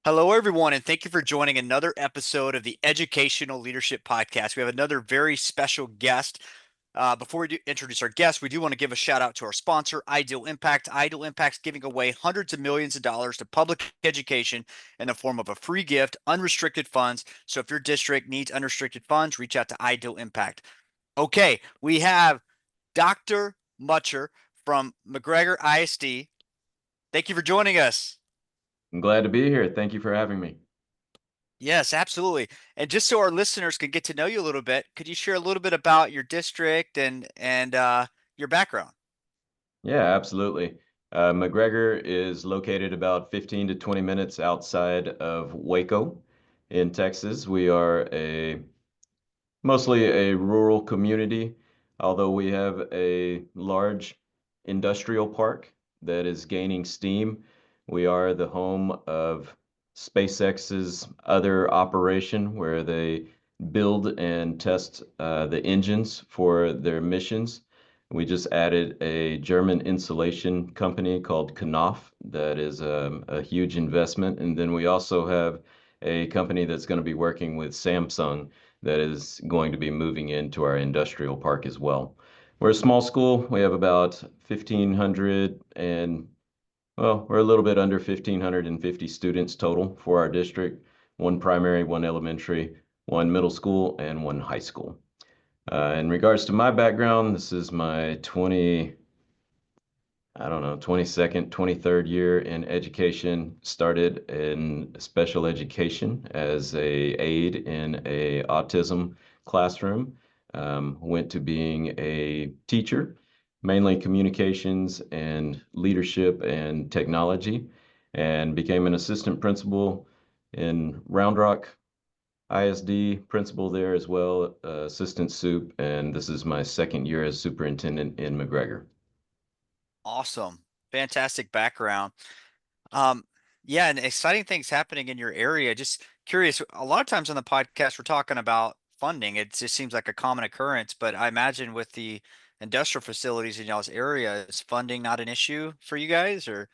Hello, everyone, and thank you for joining another episode of the Educational Leadership Podcast. We have another very special guest. Before we introduce our guest, we do want to give a shout out to our sponsor, Ideal Impact. Ideal Impact's giving away hundreds of millions of dollars to public education in the form of a free gift, unrestricted funds. So if your district needs unrestricted funds, reach out to Ideal Impact. Okay, we have Dr. Mutscher from McGregor ISD. Thank you for joining us. I'm glad to be here. Thank you for having me. Yes, absolutely. And just so our listeners can get to know you a little bit, could you share a little bit about your district and your background? Yeah, absolutely. McGregor is located about 15 to 20 minutes outside of Waco in Texas. We are mostly a rural community, although we have a large industrial park that is gaining steam. We are the home of SpaceX's other operation where they build and test the engines for their missions. We just added a German insulation company called Knauf that is a huge investment. And then we also have a company that's going to be working with Samsung that is going to be moving into our industrial park as well. We're a small school. We have about 1,500 and, well, we're a little bit under 1,550 students total for our district, one primary, one elementary, one middle school, and one high school. In regards to my background, this is my 22nd, 23rd year in education. Started in special education as a aide in a autism classroom. Went to being a teacher, mainly communications and leadership and technology, and became an assistant principal in Round Rock ISD, principal there as well, assistant soup, and this is my second year as superintendent in McGregor. Awesome. Fantastic background. Um, yeah, and exciting things happening in your area. Just curious, a lot of times on the podcast we're talking about funding. It just seems like a common occurrence, but I imagine with the industrial facilities in y'all's area, is funding not an issue for you guys or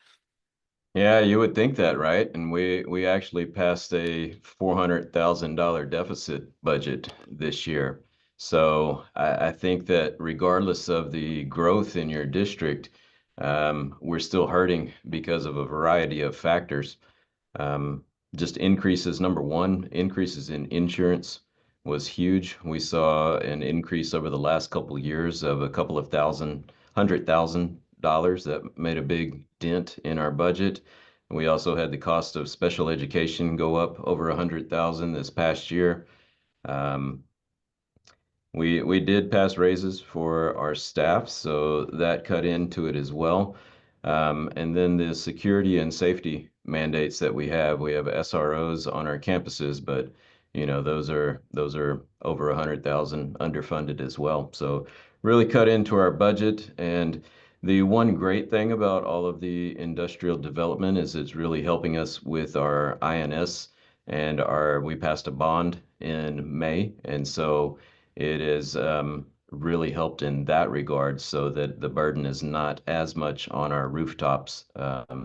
Yeah, you would think that, right? And we actually passed a $400,000 deficit budget this year. So I think that regardless of the growth in your district, we're still hurting because of a variety of factors. Um, just increases, number one, increases in insurance was huge. We saw an increase over the last couple of years of a couple of $100,000 that made a big dent in our budget. We also had the cost of special education go up over 100,000 this past year. Um, we did pass raises for our staff, so that cut into it as well. And then the security and safety mandates that we have SROs on our campuses, but those are over 100,000 underfunded as well. So really cut into our budget. And the one great thing about all of the industrial development is it's really helping us with our INS and our we passed a bond in May, and so it is really helped in that regard so that the burden is not as much on our rooftops.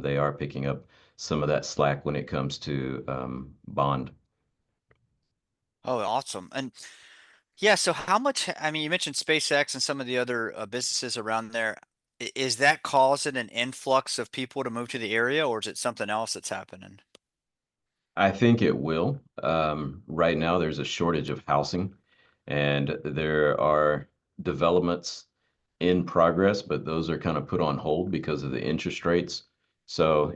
They are picking up some of that slack when it comes to bond. oh, awesome. And yeah, so how much, I mean, you mentioned SpaceX and some of the other businesses around there. Is that causing an influx of people to move to the area, or is it something else that's happening? I think it will. Right now, there's a shortage of housing, and there are developments in progress, but those are kind of put on hold because of the interest rates. So,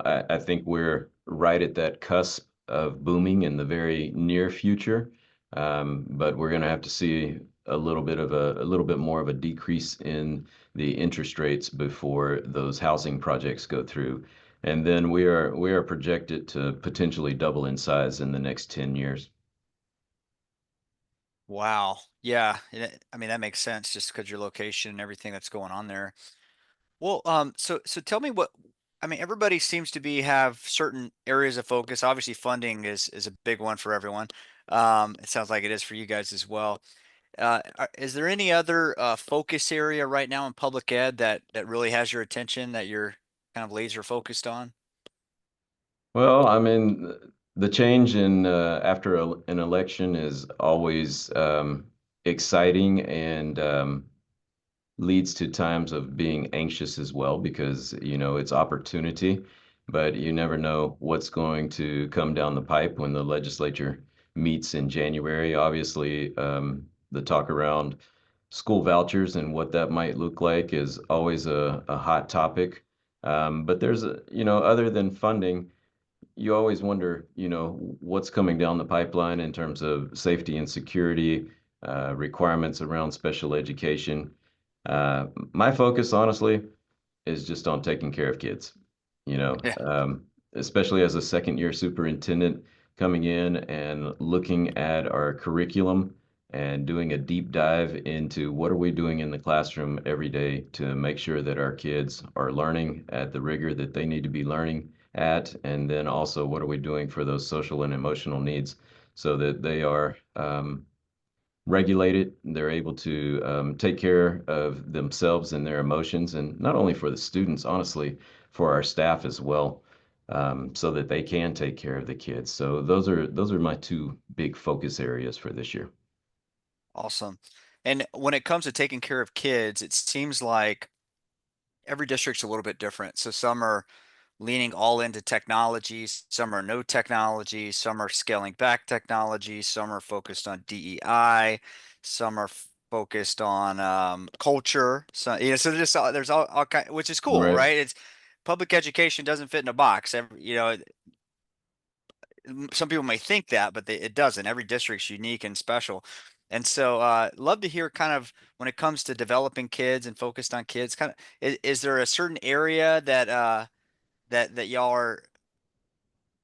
I think we're right at that cusp of booming in the very near future. But we're going to have to see a little bit more of a decrease in the interest rates before those housing projects go through. And then we are projected to potentially double in size in the next 10 years. Wow. Yeah. I mean, that makes sense just because your location and everything that's going on there. Well, so tell me what, I mean, everybody seems to be have certain areas of focus. Obviously, funding is a big one for everyone. It sounds like it is for you guys as well. Is there any other focus area right now in public ed that really has your attention that you're kind of laser focused on? Well, I mean, the change in after an election is always exciting and leads to times of being anxious as well because, it's opportunity, but you never know what's going to come down the pipe when the legislature meets in January. Obviously, the talk around school vouchers and what that might look like is always a hot topic. But there's other than funding, you always wonder, what's coming down the pipeline in terms of safety and security, requirements around special education. My focus, honestly, is just on taking care of kids, you know, Yeah. um, especially as a second year superintendent coming in and looking at our curriculum and doing a deep dive into what are we doing in the classroom every day to make sure that our kids are learning at the rigor that they need to be learning at, and then also what are we doing for those social and emotional needs so that they are regulate it. They're able to take care of themselves and their emotions, and not only for the students, honestly, for our staff as well, so that they can take care of the kids. So those are my two big focus areas for this year. Awesome. And when it comes to taking care of kids, it seems like every district's a little bit different. So some are leaning all into technologies, some are no technology, some are scaling back technology, some are focused on DEI, some are focused on culture. So so there's all kind, which is cool, Right. right? It's public education doesn't fit in a box. Some people may think that, but it doesn't. Every district's unique and special. And so, love to hear kind of when it comes to developing kids and focused on kids, kind of, is there a certain area that that y'all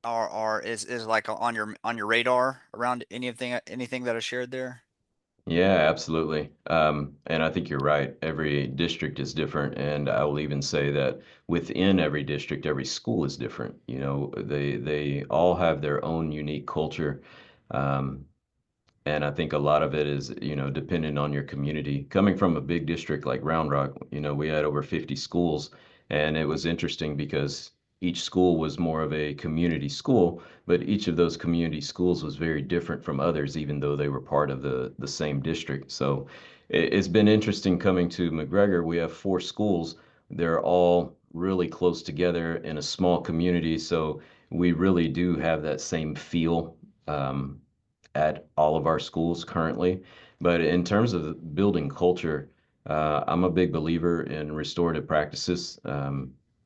are is like on your radar around anything that I shared there? Yeah, absolutely. And I think you're right. Every district is different, and I will even say that within every district, every school is different. They all have their own unique culture. Um, And I think a lot of it is, dependent on your community. Coming from a big district like Round Rock, we had over 50 schools, and it was interesting because each school was more of a community school, but each of those community schools was very different from others, even though they were part of the same district. So it's been interesting coming to McGregor. We have four schools. They're all really close together in a small community, so we really do have that same feel. At all of our schools currently. But in terms of building culture, I'm a big believer in restorative practices.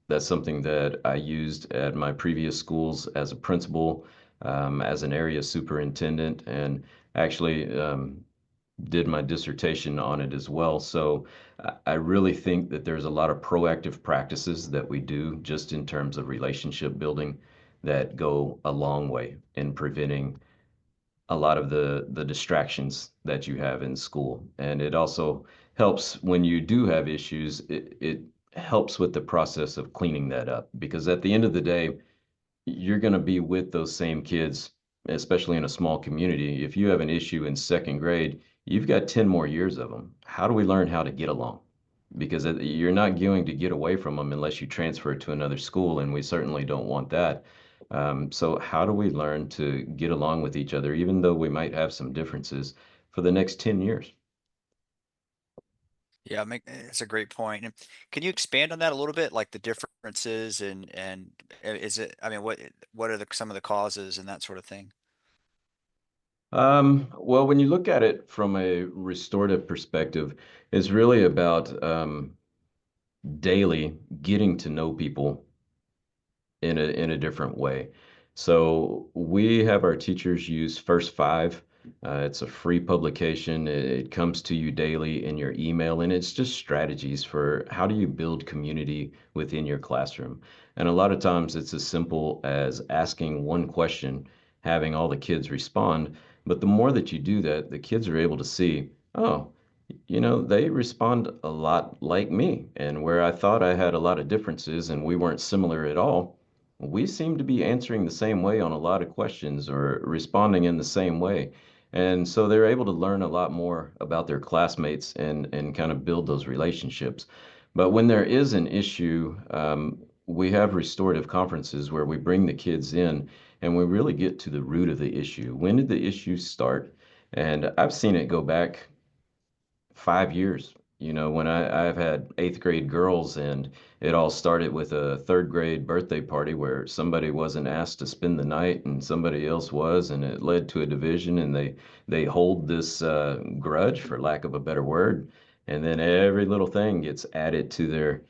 That's something that I used at my previous schools as a principal, as an area superintendent, and actually did my dissertation on it as well. So I really think that there's a lot of proactive practices that we do just in terms of relationship building that go a long way in preventing a lot of the distractions that you have in school. And it also helps when you do have issues, it helps with the process of cleaning that up because at the end of the day, you're going to be with those same kids, especially in a small community. If you have an issue in second grade, you've got 10 more years of them. How do we learn how to get along? Because you're not going to get away from them unless you transfer to another school, and we certainly don't want that. So, how do we learn to get along with each other, even though we might have some differences for the next 10 years? Yeah, it's a great point. And can you expand on that a little bit, like the differences and is it? I mean, what are some of the causes and that sort of thing? Well, when you look at it from a restorative perspective, it's really about daily getting to know people in a different way. So we have our teachers use First Five. It's a free publication. It comes to you daily in your email, and it's just strategies for how do you build community within your classroom. And a lot of times it's as simple as asking one question, having all the kids respond. But the more that you do that, the kids are able to see, oh, they respond a lot like me. And where I thought I had a lot of differences and we weren't similar at all, we seem to be answering the same way on a lot of questions or responding in the same way. And so they're able to learn a lot more about their classmates and kind of build those relationships. But when there is an issue, we have restorative conferences where we bring the kids in and we really get to the root of the issue. When did the issue start? And I've seen it go back 5 years. When I've had eighth grade girls, and it all started with a third grade birthday party where somebody wasn't asked to spend the night and somebody else was, and it led to a division, and they hold this grudge, for lack of a better word, and then every little thing gets added to their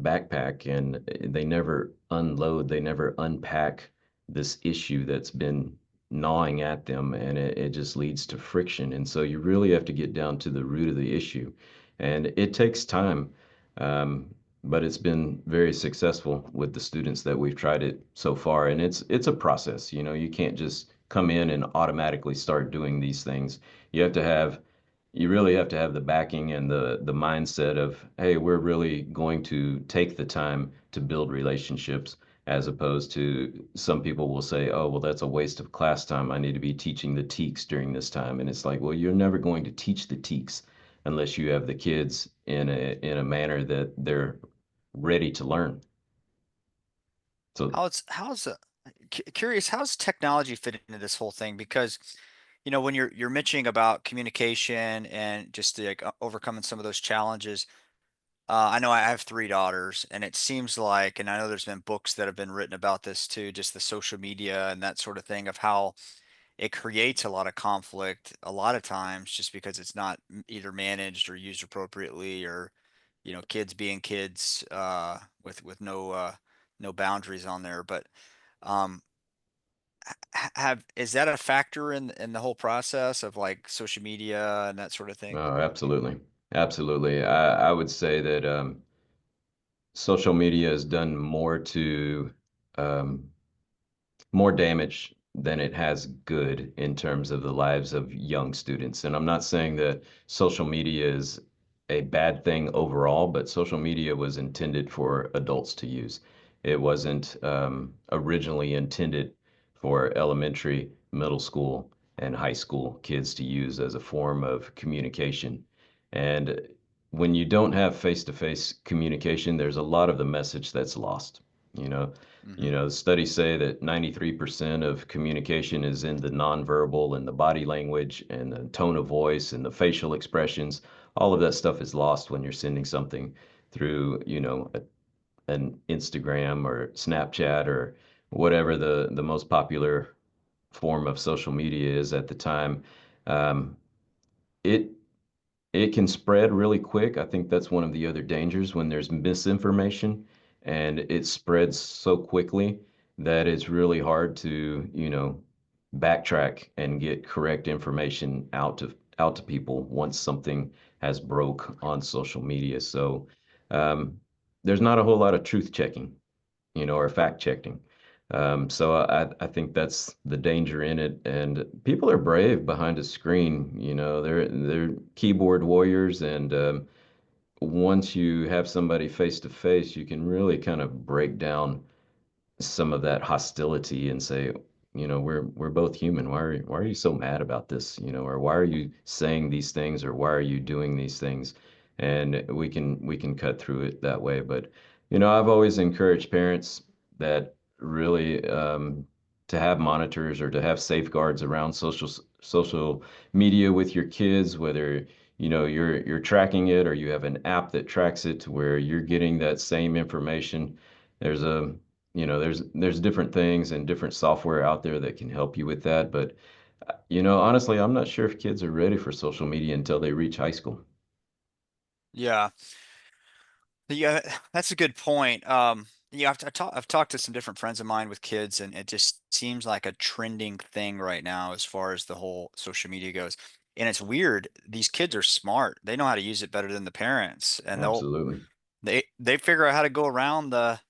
backpack, and they never unload, they never unpack this issue that's been gnawing at them, and it just leads to friction. And so you really have to get down to the root of the issue. And it takes time, um, but it's been very successful with the students that we've tried it so far. And it's a process. You can't just come in and automatically start doing these things. You have to have you really have to have the backing and the mindset of, hey, we're really going to take the time to build relationships, as opposed to some people will say, oh, well, that's a waste of class time. I need to be teaching the teaks during this time. And it's like, well, you're never going to teach the teaks unless you have the kids in a manner that they're ready to learn. So Curious, how's technology fit into this whole thing? Because, when you're mentioning about communication and just like overcoming some of those challenges, I know I have three daughters, and it seems like, and I know there's been books that have been written about this too, just the social media and that sort of thing of how it creates a lot of conflict a lot of times just because it's not either managed or used appropriately, or kids being kids, with no boundaries on there. But um have is that a factor in the whole process of like social media and that sort of thing? absolutely. Absolutely. I would say that social media has done um, more damage than it has good in terms of the lives of young students. And I'm not saying that social media is a bad thing overall, but social media was intended for adults to use. It wasn't originally intended for elementary, middle school, and high school kids to use as a form of communication. And when you don't have face-to-face communication, there's a lot of the message that's lost. You know, Hmm. Studies say that 93% of communication is in the nonverbal and the body language and the tone of voice and the facial expressions. All of that stuff is lost when you're sending something through, an Instagram or Snapchat or whatever the most popular form of social media is at the time. Um, it it can spread really quick. I think that's one of the other dangers when there's misinformation and it spreads so quickly that it's really hard to, backtrack and get correct information out to people once something has broke on social media. So um, there's not a whole lot of truth checking, or fact checking. So I think that's the danger in it. And people are brave behind a screen. They're keyboard warriors. And once you have somebody face to face, you can really kind of break down some of that hostility and say, we're both human. Why are you so mad about this? Or why are you saying these things, or why are you doing these things? And we can cut through it that way. But I've always encouraged parents that really to have monitors or to have safeguards around social media with your kids, whether you're tracking it or you have an app that tracks it to where you're getting that same information. There's a there's different things and different software out there that can help you with that. But honestly, I'm not sure if kids are ready for social media until they reach high school. Yeah. Yeah, that's a good point. I've talked to some different friends of mine with kids, and it just seems like a trending thing right now as far as the whole social media goes. And it's weird. These kids are smart. They know how to use it better than the parents, and Absolutely. they figure out how to go around the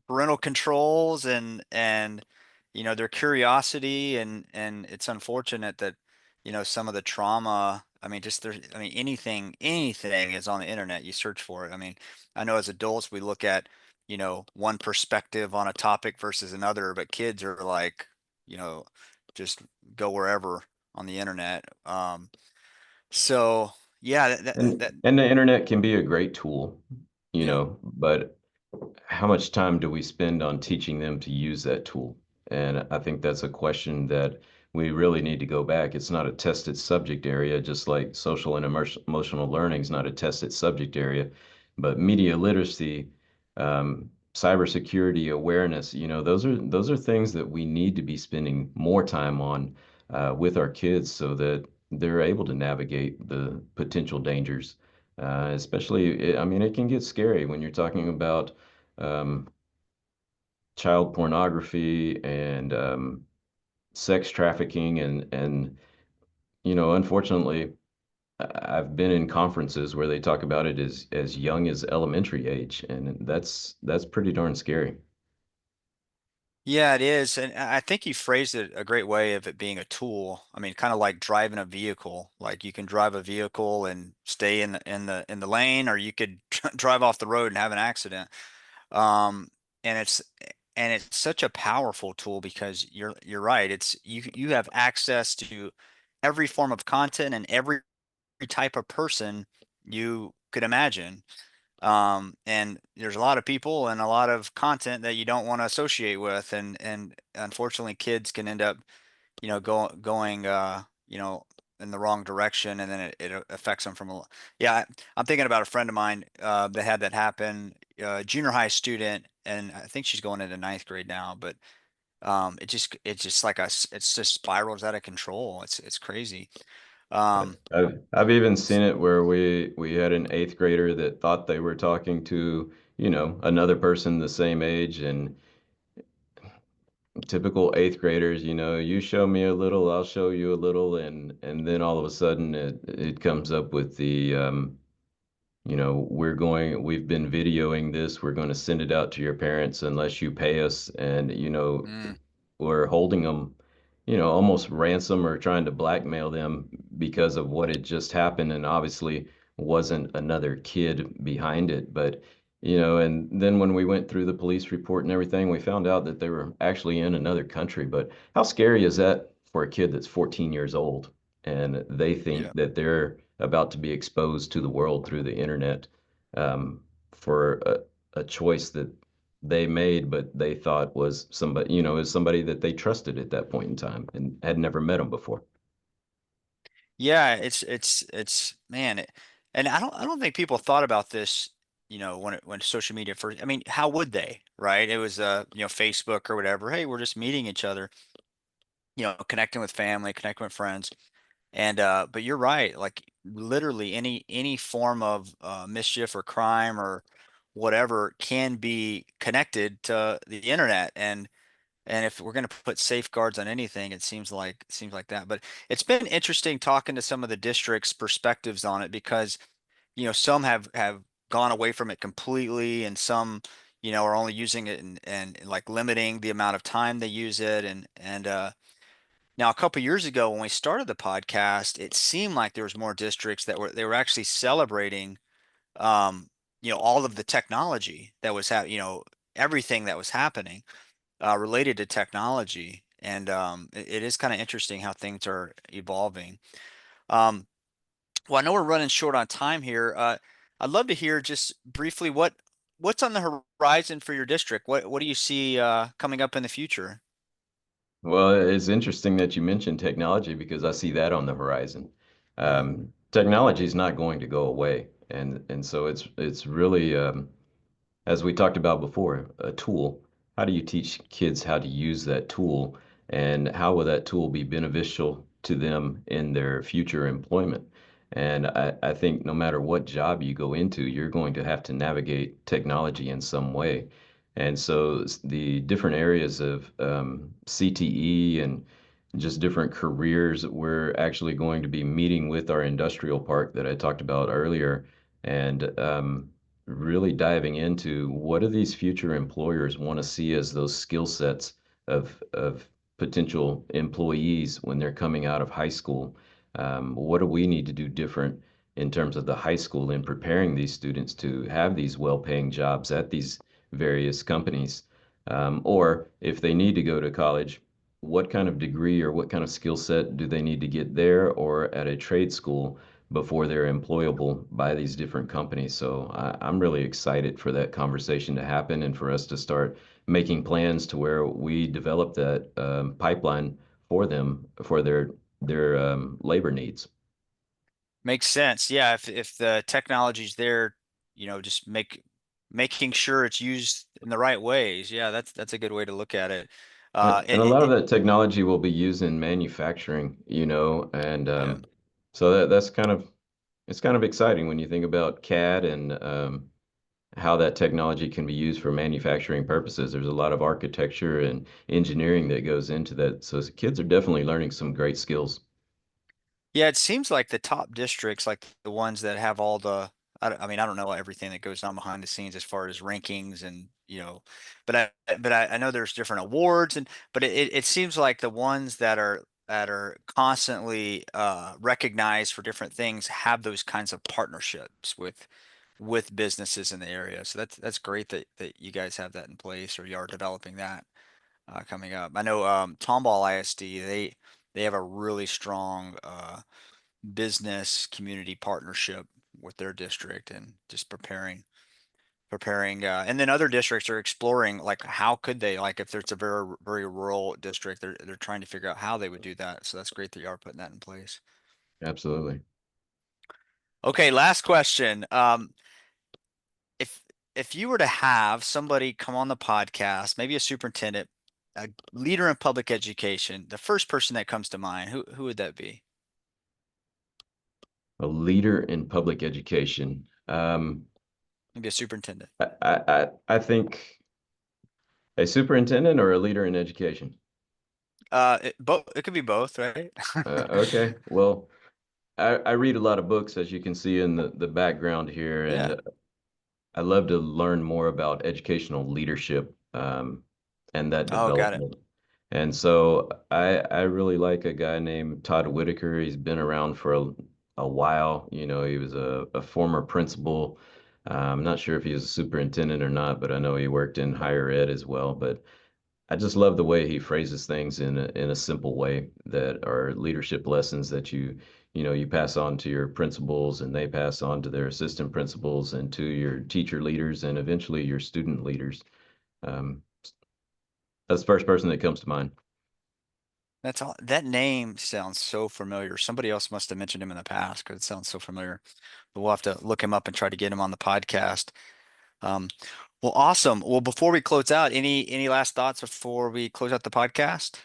parental controls and their curiosity, and it's unfortunate that some of the trauma. I mean, just there's I mean anything is on the internet. You search for it. I mean, I know as adults we look at one perspective on a topic versus another, but kids are like you know just go wherever on the internet. So yeah, And the internet can be a great tool, yeah. but how much time do we spend on teaching them to use that tool? And I think that's a question that we really need to go back. It's not a tested subject area, just like social and emotional learning is not a tested subject area, but media literacy, cybersecurity awareness, those are things that we need to be spending more time on with our kids so that they're able to navigate the potential dangers. Especially, I mean, it can get scary when you're talking about um, child pornography and sex trafficking and unfortunately, I've been in conferences where they talk about it as young as elementary age, and that's pretty darn scary. Yeah, it is. And I think you phrased it a great way of it being a tool. I mean, kind of like driving a vehicle. Like you can drive a vehicle and stay in the lane, or you could drive off the road and have an accident. Um, and it's such a powerful tool because you're right. It's you have access to every form of content and every type of person you could imagine. And there's a lot of people and a lot of content that you don't want to associate with, and unfortunately, kids can end up, going, in the wrong direction, and then it affects them from yeah. I'm thinking about a friend of mine that had that happen, junior high student, and I think she's going into ninth grade now, but it's just like it's just spirals out of control. It's crazy. Um, I've even seen it where we had an eighth grader that thought they were talking to, another person the same age, and typical eighth graders, you show me a little, I'll show you a little, and then all of a sudden it comes up with the we've been videoing this, we're going to send it out to your parents unless you pay us, and mm, we're holding them, almost ransom or trying to blackmail them because of what had just happened, and obviously wasn't another kid behind it, but and then when we went through the police report and everything, we found out that they were actually in another country. But how scary is that for a kid that's 14 years old and they yeah. think that they're about to be exposed to the world through the internet, um, for a choice that they made, but they thought was somebody, is somebody that they trusted at that point in time and had never met them before. Yeah, it's man, and I don't think people thought about this, when social media first. I mean, how would they, right? It was Facebook or whatever. Hey, we're just meeting each other, connecting with family, connecting with friends, and but you're right. Like literally any form of mischief or crime or whatever can be connected to the internet, and if we're going to put safeguards on anything, it seems like that. But it's been interesting talking to some of the districts' perspectives on it because, some have gone away from it completely, and some, are only using it and like limiting the amount of time they use it. And now a couple years ago when we started the podcast, it seemed like there was more districts that were actually celebrating, um, all of the technology that was everything that was happening related to technology. And it is kind of interesting how things are evolving. Um, well, I know we're running short on time here. I'd love to hear just briefly what's on the horizon for your district. What do you see coming up in the future? Well, it's interesting that you mentioned technology because I see that on the horizon. Mm, Technology is not going to go away, and so it's really, as we talked about before, a tool. How do you teach kids how to use that tool, and how will that tool be beneficial to them in their future employment? And I think no matter what job you go into, you're going to have to navigate technology in some way. And so the different areas of CTE and just different careers, we're actually going to be meeting with our industrial park that I talked about earlier, and really diving into what do these future employers want to see as those skill sets of potential employees when they're coming out of high school. What do we need to do different in terms of the high school in preparing these students to have these well-paying jobs at these various companies? Or if they need to go to college, what kind of degree or what kind of skill set do they need to get there or at a trade school before they're employable by these different companies. So I'm really excited for that conversation to happen and for us to start making plans to where we develop that pipeline for them for their labor needs. Makes sense. Yeah, if the technology's there, just making sure it's used in the right ways. Yeah, that's a good way to look at it. Uh, And it, a it, lot of it- that technology will be used in manufacturing, and yeah. so that's it's kind of exciting when you think about CAD and how that technology can be used for manufacturing purposes. There's a lot of architecture and engineering that goes into that. So kids are definitely learning some great skills. Yeah, it seems like the top districts, like the ones that have all the, I mean, I don't know everything that goes on behind the scenes as far as rankings and, but I know there's different awards but it seems like the ones that are constantly recognized for different things have those kinds of partnerships with businesses in the area. So that's great that you guys have that in place or you are developing that coming up. I know Tomball ISD, they have a really strong business community partnership with their district and just preparing and then other districts are exploring like how could they like if there's a very rural district they're trying to figure out how they would do that. So that's great that you are putting that in place. Absolutely. Okay, last question. If if you were to have somebody come on the podcast, maybe a superintendent, a leader in public education, the first person that comes to mind, who would that be? A leader in public education. Maybe a superintendent. I think a superintendent or a leader in education. It could be both, right? Okay. Well, I read a lot of books, as you can see in the background here, Yeah. and I love to learn more about educational leadership and that Oh, got it. development. And so I really like a guy named Todd Whitaker. He's been around for a while. He was a former principal. I'm not sure if he was a superintendent or not, but I know he worked in higher ed as well. But I just love the way he phrases things in a simple way that are leadership lessons that you pass on to your principals and they pass on to their assistant principals and to your teacher leaders and eventually your student leaders. Um, that's the first person that comes to mind. That's all. That name sounds so familiar. Somebody else must have mentioned him in the past because it sounds so familiar. But we'll have to look him up and try to get him on the podcast. Um, well, awesome. Well, before we close out, any last thoughts before we close out the podcast?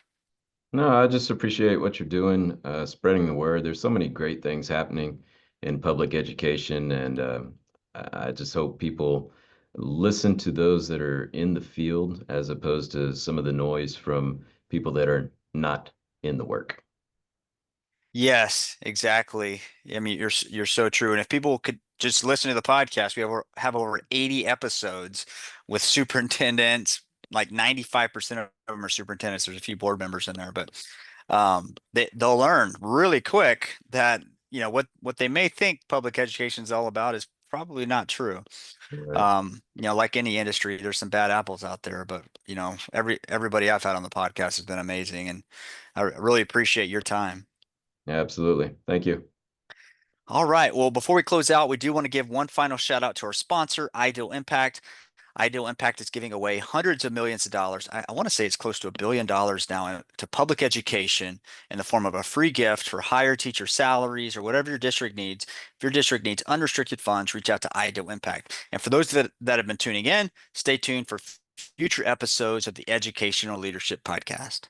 No, I just appreciate what you're doing, spreading the word. There's so many great things happening in public education, and I just hope people listen to those that are in the field as opposed to some of the noise from people that are not in the work. Yes, exactly. I mean, you're so true. And if people could just listen to the podcast, we have over 80 episodes with superintendents. Like 95% of them are superintendents. There's a few board members in there, but they'll learn really quick that what they may think public education is all about is probably not true. Right. Like any industry, there's some bad apples out there, but everybody I've had on the podcast has been amazing, and I really appreciate your time. Absolutely. Thank you. All right. Well, before we close out, we do want to give one final shout out to our sponsor, Ideal Impact. Ideal Impact is giving away hundreds of millions of dollars. I want to say it's close to $1 billion now to public education in the form of a free gift for higher teacher salaries or whatever your district needs. If your district needs unrestricted funds, reach out to Ideal Impact. And for those that have been tuning in, stay tuned for future episodes of the Educational Leadership Podcast.